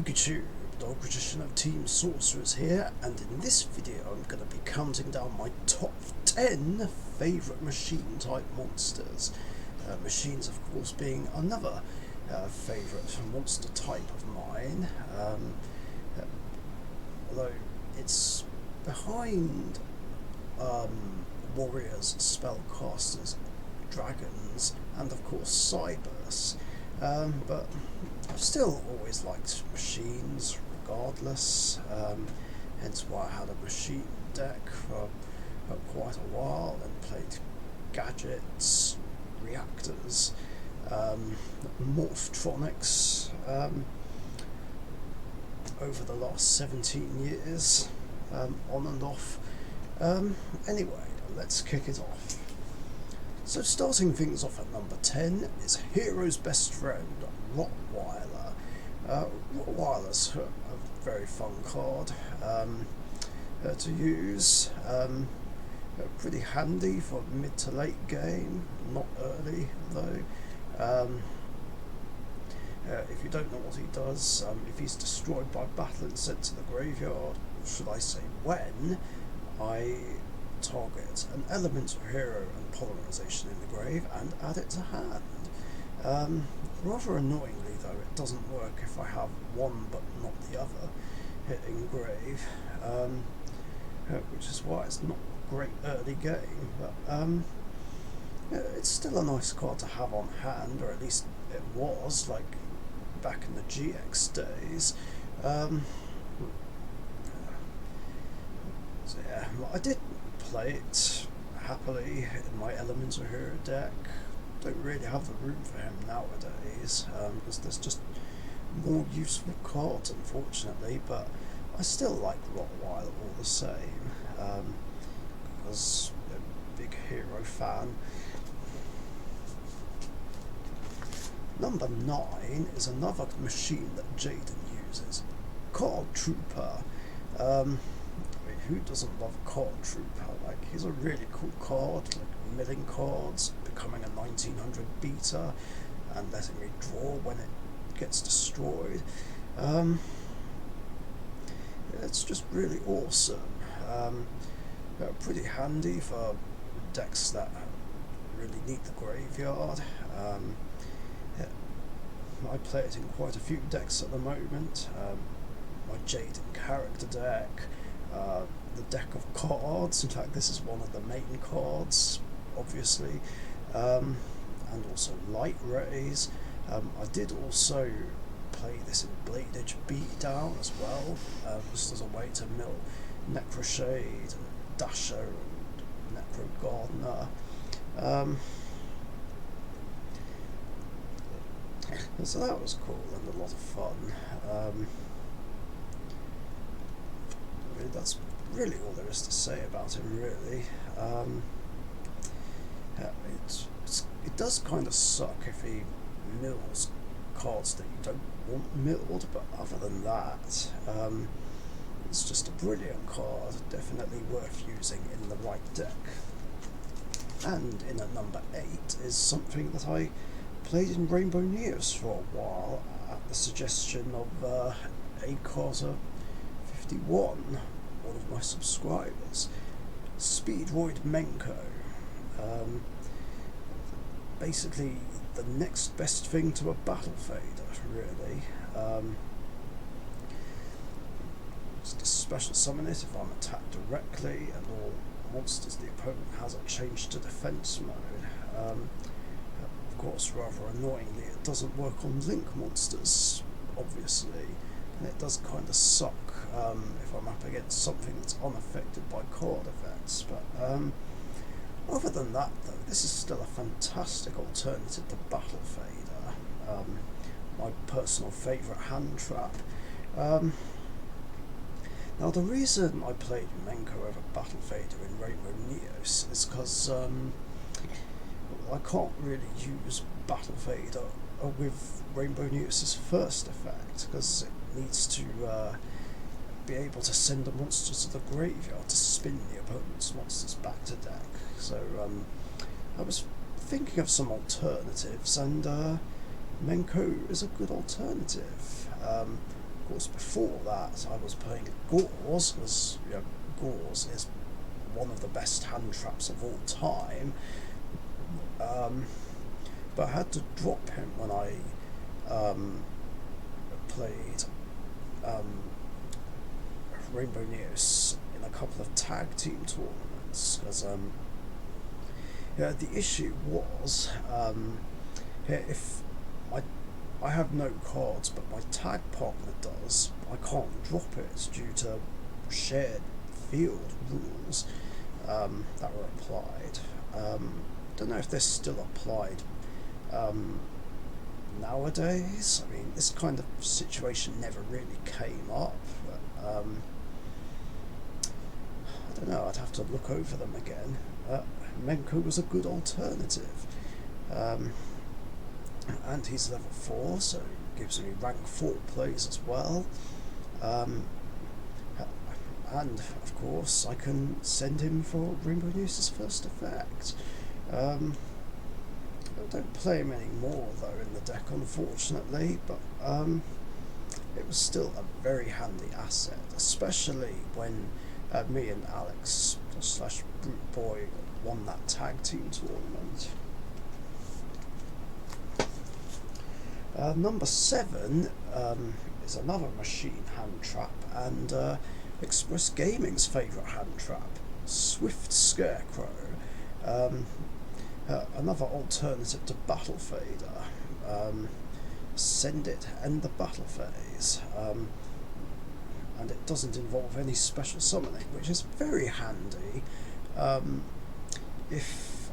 Pikachu, Richician of Team Sorcerers here, and in this video I'm going to be counting down my top 10 favourite machine type monsters. Machines of course being another favourite monster type of mine, although it's behind warriors, spellcasters, dragons, and of course cybers. But I've still always liked machines regardless, hence why I had a machine deck for quite a while and played gadgets, reactors, morphtronics over the last 17 years, on and off. Anyway, let's kick it off. So starting things off at number 10 is Hero's best friend, Rottweiler. Rottweiler's a very fun card to use. Pretty handy for mid to late game, not early though. If you don't know what he does, if he's destroyed by battle and sent to the graveyard, should I say when, I target an element of hero and polymerization in the grave and add it to hand. Rather annoyingly though, it doesn't work if I have one but not the other hitting grave, which is why it's not great early game, but it's still a nice card to have on hand, or at least it was, like back in the GX days. So yeah, I did play it happily in my Elemental Hero deck. Don't really have the room for him nowadays, because there's just more useful cards unfortunately, but I still like Rottweiler all the same, because I'm a big hero fan. Number 9 is another machine that Jaden uses, Card Trooper. Who doesn't love Card Trooper? Like, he's a really cool card, like milling cards, becoming a 1900 beta, and letting me draw when it gets destroyed. It's just really awesome. Pretty handy for decks that really need the graveyard. I play it in quite a few decks at the moment. My Jaden character deck, the deck of cards, in fact this is one of the main cards obviously, and also light rays. I did also play this in Blade Edge Beatdown as well, just as a way to mill Necroshade, Dasher and Necro Gardener. So that was cool and a lot of fun. That's really all there is to say about him, really. It does kind of suck if he mills cards that you don't want milled, but other than that, it's just a brilliant card, definitely worth using in the right deck. And in at number 8 is something that I played in Rainbow Neos for a while at the suggestion of Carter 51, one of my subscribers, Speedroid Menko. Basically the next best thing to a battle fader, really. Just a special summon it if I'm attacked directly, and all monsters the opponent has are changed to defense mode. Of course, rather annoyingly, it doesn't work on link monsters, obviously, and it does kind of suck if I'm up against something that's unaffected by card effects, but other than that though, this is still a fantastic alternative to Battle Fader, my personal favourite hand trap. Now the reason I played Menko over Battle Fader in Rainbow Neos is because I can't really use Battle Fader with Rainbow Neos' first effect, because it needs to be able to send a monster to the graveyard to spin the opponent's monsters back to deck. So I was thinking of some alternatives, and Menko is a good alternative. Of course, before that, I was playing Gauze, because Gauze is one of the best hand traps of all time. But I had to drop him when I played Rainbow News in a couple of tag team tournaments, because the issue was if I have no cards but my tag partner does, I can't drop it due to shared field rules that were applied. Don't know if they're still applied nowadays. I mean, this kind of situation never really came up, but I don't know, I'd have to look over them again. Menko was a good alternative, and he's level 4, so gives me rank 4 plays as well, and of course I can send him for Rainbow News' first effect. I don't play him anymore though in the deck, unfortunately, but it was still a very handy asset, especially when me and Alex / Brute Boy won that tag team tournament. Number 7 is another machine hand trap, and Express Gaming's favourite hand trap, Swift Scarecrow. Another alternative to Battle Fader. Send it, end the battle phase. And it doesn't involve any special summoning, which is very handy if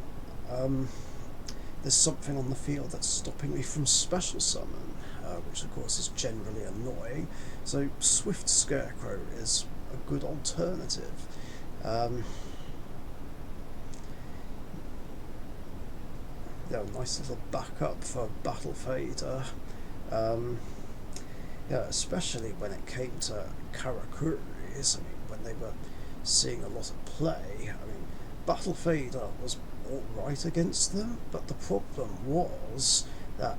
there's something on the field that's stopping me from special summon, which of course is generally annoying. So Swift Scarecrow is a good alternative. Nice little backup for Battle Fader. Especially when it came to Karakuris. I mean, when they were seeing a lot of play. I mean, Battle Fader was alright against them, but the problem was that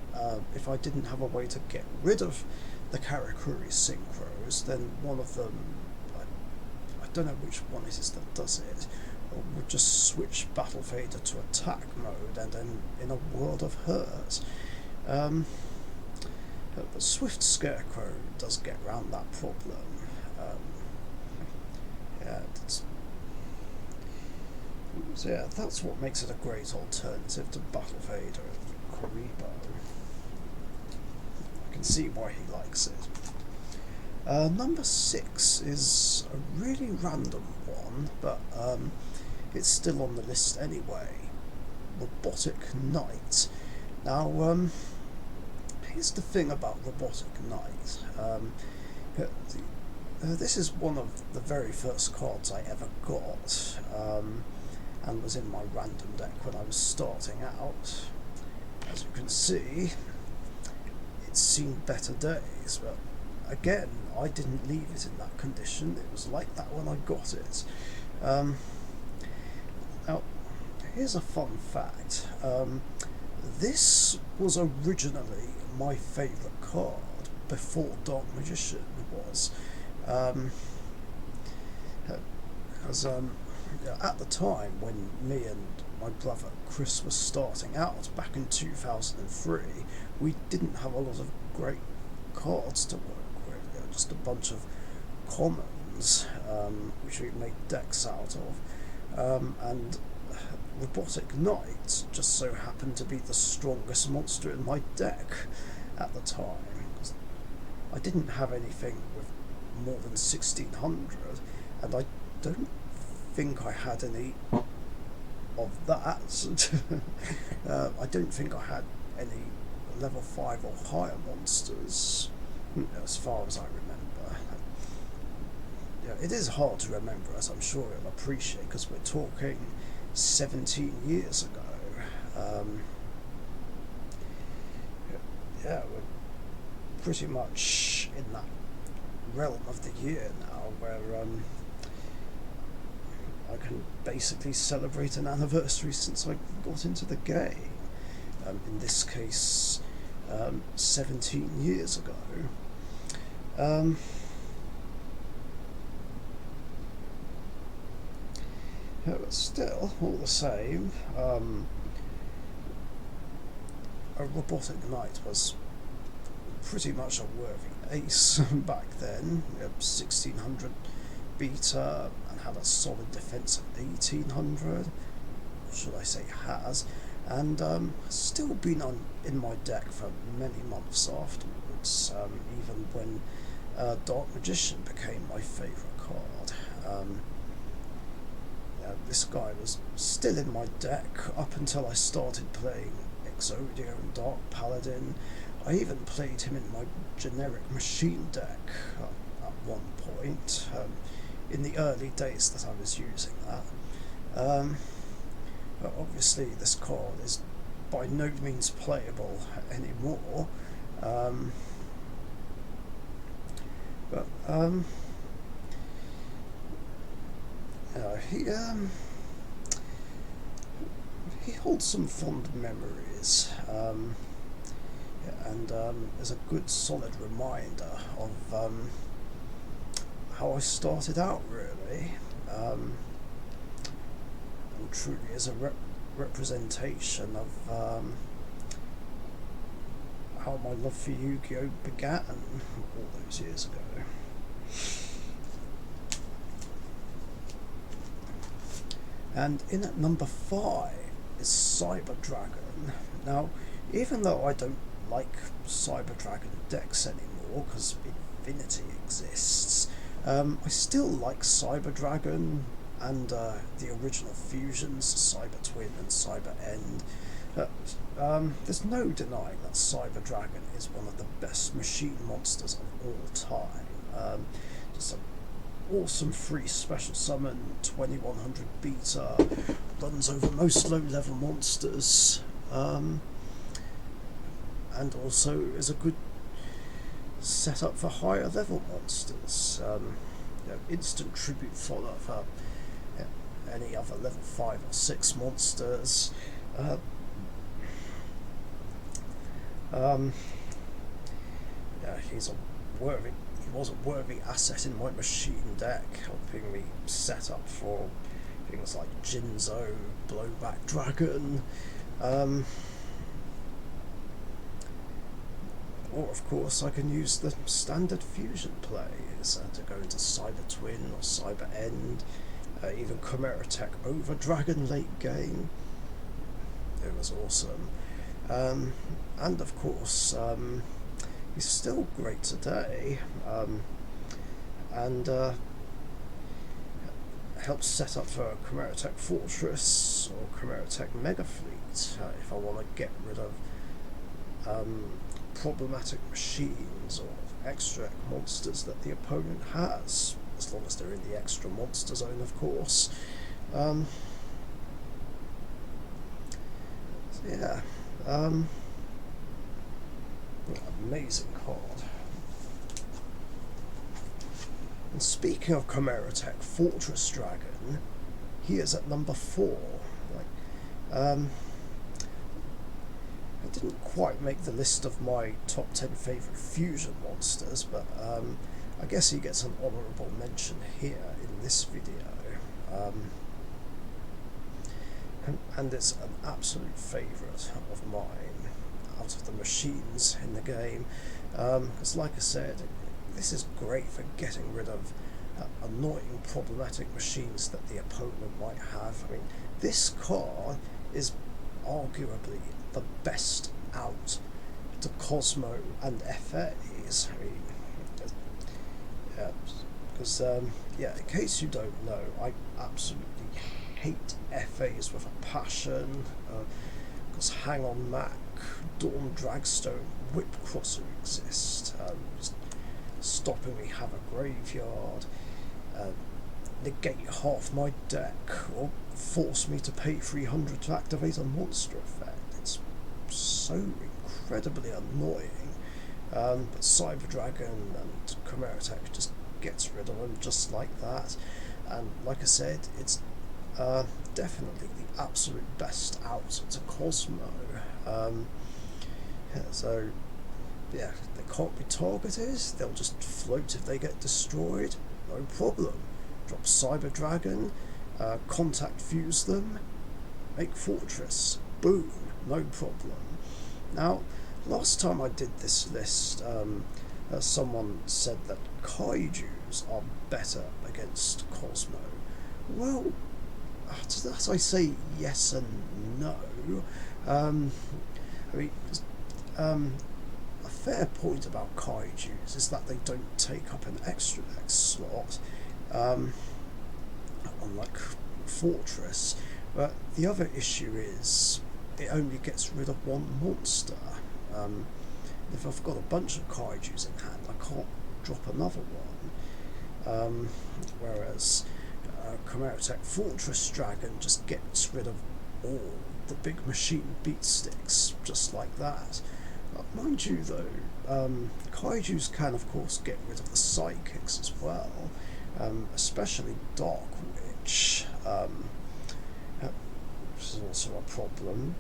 if I didn't have a way to get rid of the Karakuri synchros, then one of them, I don't know which one it is that does it, would just switch Battle Fader to attack mode, and then in a world of hurt. But Swift Scarecrow does get around that problem. That's what makes it a great alternative to Battle Fader and Karibo. I can see why he likes it. Number 6 is a really random one, but it's still on the list anyway. Robotic Knight. Now, here's the thing about Robotic Knight. This is one of the very first cards I ever got, and was in my random deck when I was starting out. As you can see, it's seen better days, but again, I didn't leave it in that condition. It was like that when I got it. Now, here's a fun fact. This was originally my favourite card before Dark Magician was. Because at the time when me and my brother Chris was starting out back in 2003, we didn't have a lot of great cards to work with, just a bunch of commons which we made decks out of, and Robotic Knight just so happened to be the strongest monster in my deck at the time. I didn't have anything with more than 1600, and I don't think I had any of that. I don't think I had any level 5 or higher monsters, as far as I remember. It is hard to remember, as I'm sure you'll appreciate, because we're talking 17 years ago. We're pretty much in that realm of the year now where I can basically celebrate an anniversary since I got into the game. In this case, 17 years ago. Um, yeah, but still, all the same, a robotic knight was pretty much a worthy ace back then. 1600 beta and had a solid defense of 1800, should I say has, and still been in my deck for many months afterwards, even when Dark Magician became my favourite card. This guy was still in my deck up until I started playing Exodia and Dark Paladin. I even played him in my generic machine deck at one point, in the early days that I was using that. But obviously this card is by no means playable anymore. He holds some fond memories, and is a good solid reminder of how I started out, really, and truly is a representation of how my love for Yu-Gi-Oh! Began all those years ago. And in at number 5 is Cyber Dragon. Now, even though I don't like Cyber Dragon decks anymore because Infinity exists, I still like Cyber Dragon and the original fusions, Cyber Twin and Cyber End. There's no denying that Cyber Dragon is one of the best machine monsters of all time. Just an awesome free special summon, 2100 beta, runs over most low level monsters, and also is a good setup for higher level monsters. Instant tribute fodder for any other level 5 or 6 monsters. He was a worthy asset in my machine deck, helping me set up for things like Jinzo, Blowback Dragon, or of course I can use the standard fusion plays to go into Cyber Twin or Cyber End, even Chimera Tech over Dragon late game. It was awesome. And of course, he's still great today, and helps set up for Chimera Tech Fortress or Chimera Tech Mega Fleet if I want to get rid of problematic machines or extra monsters that the opponent has, as long as they're in the extra monster zone, of course. Yeah. Amazing card. And speaking of Chimera Tech Fortress Dragon, he is at number 4. I didn't quite make the list of my top 10 favourite fusion monsters, but I guess he gets an honourable mention here in this video. And it's an absolute favourite of mine out of the machines in the game, because like I said, this is great for getting rid of annoying problematic machines that the opponent might have. I mean, this card is arguably the best out to Cosmo and FAs. I mean, because in case you don't know, I absolutely hate FAs with a passion, because Hang On Mac, Dawn Dragstone, Whip Crosser exist, just stopping me have a graveyard, negate half my deck, or force me to pay 300 to activate a monster effect. It's so incredibly annoying, but Cyber Dragon and Chimera Tech just gets rid of them just like that. And like I said, it's definitely the absolute best out to Cosmo. So yeah, they can't be targeted, they'll just float if they get destroyed, no problem. Drop Cyber Dragon, contact fuse them, make Fortress, boom, no problem. Now, last time I did this list, someone said that Kaijus are better against Cosmo. Well, as I say, yes and no. I mean, a fair point about Kaijus is that they don't take up an extra deck slot, unlike Fortress. But the other issue is it only gets rid of one monster. If I've got a bunch of Kaijus in hand, I can't drop another one. Whereas Chimera-Tech Fortress Dragon just gets rid of all the big machine beat sticks, just like that. Mind you though, Kaijus can of course get rid of the psychics as well, especially Dark Witch, which is also a problem.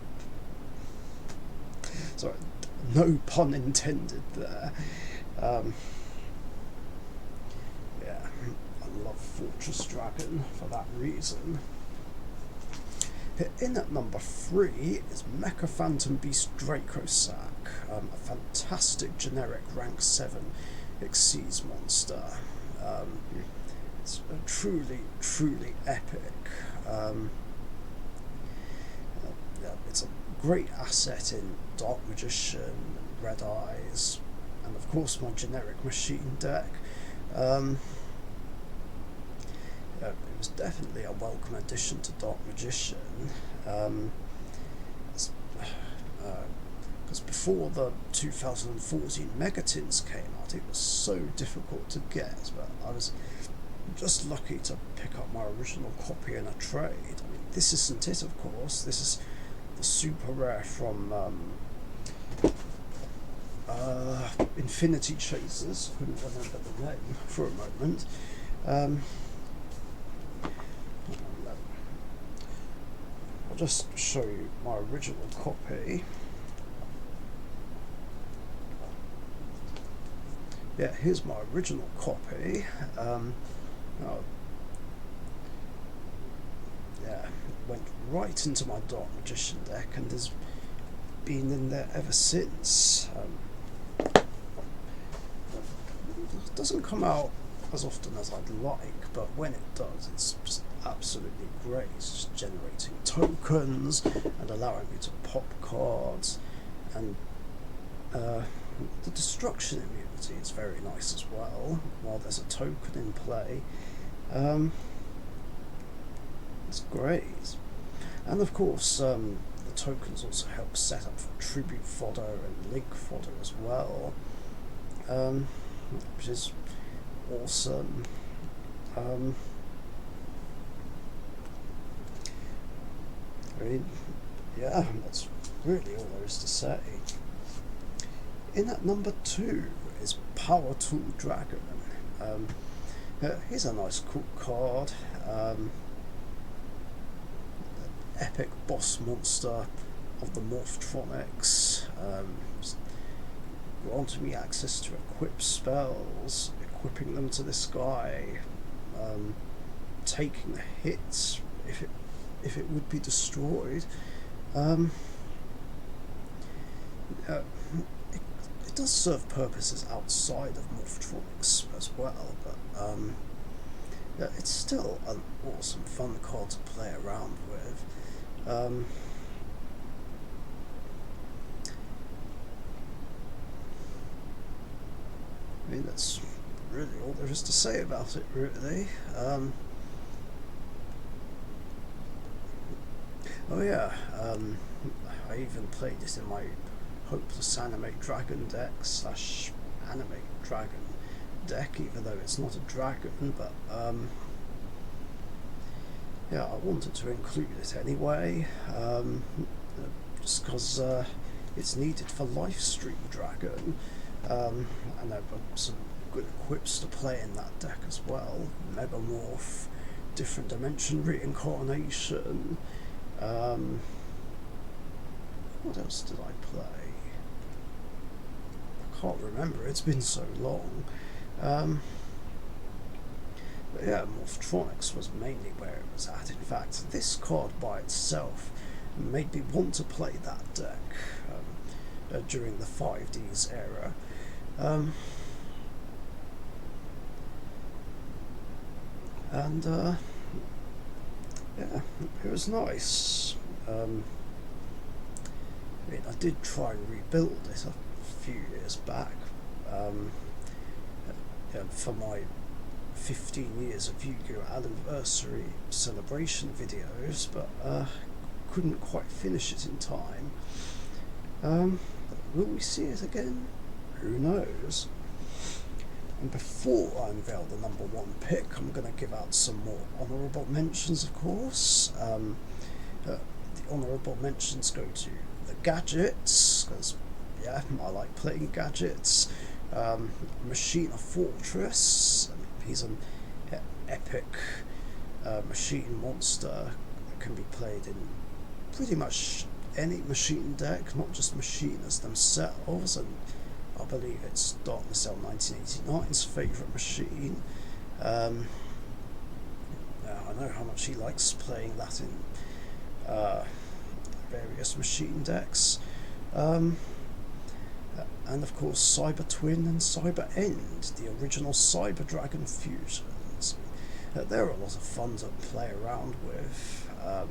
Sorry, no pun intended there. Yeah, I love Fortress Dragon for that reason. In at number 3 is Mecha Phantom Beast Draco Sack, a fantastic generic rank 7 Xyz monster. It's truly epic. It's a great asset in Dark Magician, Red Eyes, and of course my generic machine deck. It was definitely a welcome addition to Dark Magician, because before the 2014 Megatins came out, it was so difficult to get, but I was just lucky to pick up my original copy in a trade. I mean, this isn't it, of course. This is the super rare from Infinity Chasers. Couldn't remember the name for a moment. I'll just show you my original copy. Yeah, here's my original copy. Yeah, it went right into my Dark Magician deck and has been in there ever since. It doesn't come out as often as I'd like, but when it does, it's just absolutely great. It's just generating tokens and allowing me to pop cards, and the destruction immunity is very nice as well while there's a token in play. It's great, and of course the tokens also help set up for tribute fodder and link fodder as well, which is awesome. I mean, yeah, that's really all there is to say. In at number 2 is Power Tool Dragon. Here's a nice cool card. Epic boss monster of the Morphtronics, granting me access to equip spells, equipping them to this guy, taking the hits if it would be destroyed. It does serve purposes outside of Morphtronics as well, but yeah, it's still an awesome fun card to play around with. I mean, that's really all there is to say about it, really. Oh yeah, I even played it in my Hopeless Animate Dragon deck / Animate Dragon deck, even though it's not a dragon, but yeah, I wanted to include it anyway, just because it's needed for Lifestream Dragon, and there were some good equips to play in that deck as well. Megamorph, Different Dimension Reincarnation. What else did I play? I can't remember, it's been so long. But yeah, Morphtronics was mainly where it was at. In fact, this card by itself made me want to play that deck during the 5Ds era. Yeah, it was nice. I mean, I did try and rebuild it a few years back for my 15 years of Yu-Gi-Oh! Anniversary celebration videos, but couldn't quite finish it in time. Will we see it again? Who knows? And before I unveil the number one pick, I'm going to give out some more honourable mentions, of course. The honourable mentions go to the gadgets, because, yeah, I like playing gadgets. Machine of Fortress, he's an epic machine monster that can be played in pretty much any machine deck, not just machiners themselves, and I believe it's Darkness Cell 1989's favourite machine. I know how much he likes playing that in various machine decks. And of course Cyber Twin and Cyber End, the original Cyber Dragon fusions. They're a lot of fun to play around with. A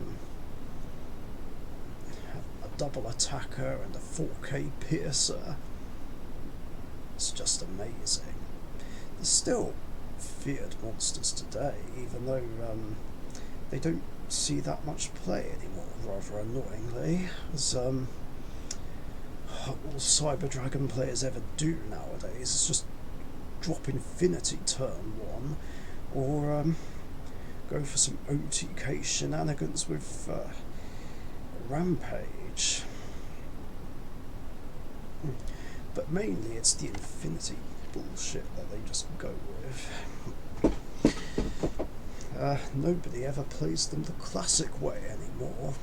double attacker and a 4K piercer. It's just amazing. There's still feared monsters today, even though they don't see that much play anymore, rather annoyingly, as all Cyber Dragon players ever do nowadays is just drop Infinity turn 1, or go for some OTK shenanigans with Rampage. But mainly it's the Infinity bullshit that they just go with. Nobody ever plays them the classic way anymore,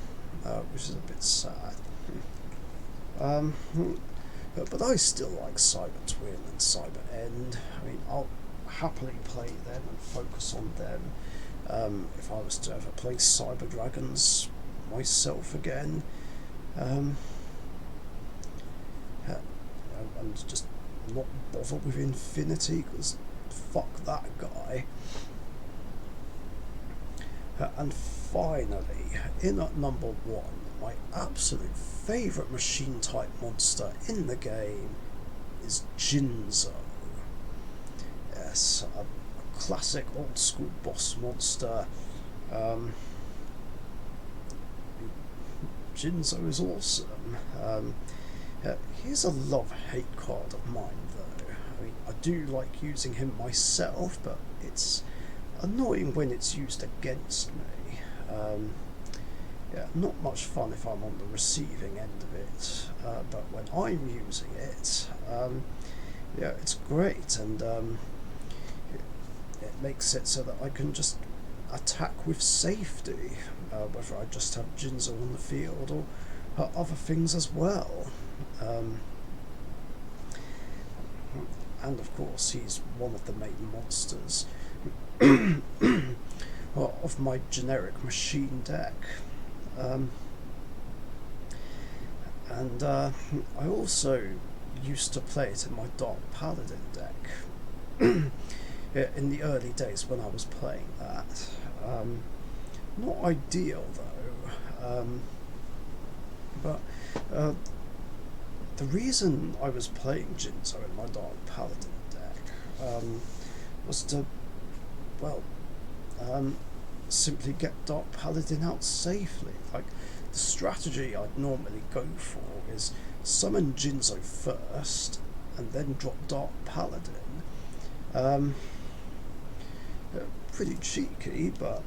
which is a bit sad. But I still like Cyber Twin and Cyber End. I mean, I'll happily play them and focus on them if I was to ever play Cyber Dragons myself again. And just not bother with Infinity, because fuck that guy. And finally, in at number one, my absolute favourite machine type monster in the game is Jinzo. Yes, a classic old school boss monster. Jinzo is awesome. He's a love-hate card of mine, though. I mean, I do like using him myself, but it's annoying when it's used against me. Yeah, not much fun if I'm on the receiving end of it, but when I'm using it, yeah, it's great, and it makes it so that I can just attack with safety, whether I just have Jinzo on the field or other things as well. And of course he's one of the main monsters of my generic machine deck. And I also used to play it in my Dark Paladin deck in the early days when I was playing that. Not ideal though, but the reason I was playing Jinzo in my Dark Paladin deck was to, well, simply get Dark Paladin out safely. Like, the strategy I'd normally go for is summon Jinzo first and then drop Dark Paladin. Pretty cheeky, but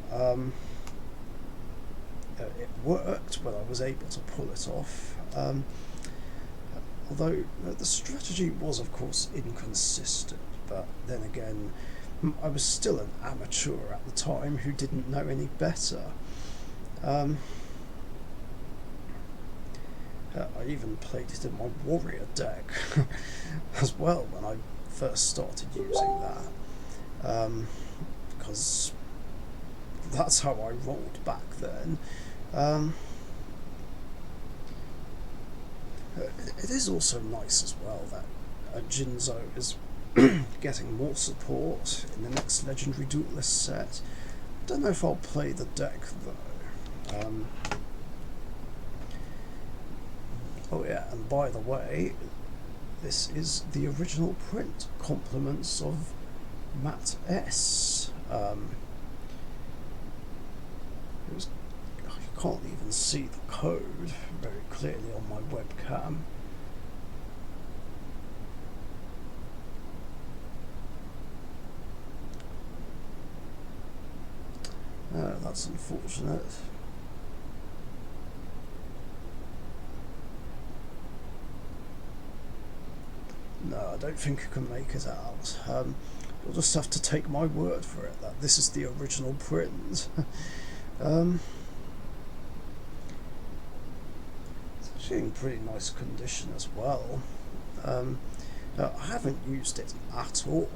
it worked when I was able to pull it off. Although the strategy was, of course, inconsistent, but then again, I was still an amateur at the time who didn't know any better. I even played it in my warrior deck as well when I first started using that, because that's how I rolled back then. It is also nice as well that Jinzo is getting more support in the next Legendary Duelist set. Don't know if I'll play the deck though. Oh yeah, and by the way, this is the original print. Compliments of Matt S. You can't even see the code very clearly on my webcam. That's unfortunate. No, I don't think I can make it out. You'll just have to take my word for it that this is the original print. It's actually in pretty nice condition as well. I haven't used it at all.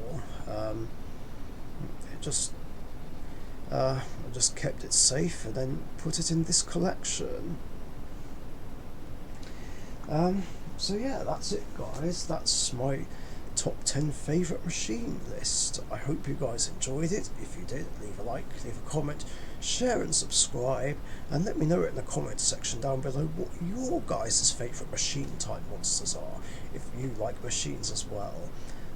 I just kept it safe and then put it in this collection. So yeah, that's it guys, that's my top 10 favourite machine list. I hope you guys enjoyed it. If you did, leave a like, leave a comment, share and subscribe, and let me know in the comment section down below what your guys' favourite machine type monsters are, if you like machines as well.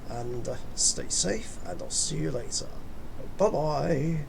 And stay safe, and I'll see you later. Bye bye.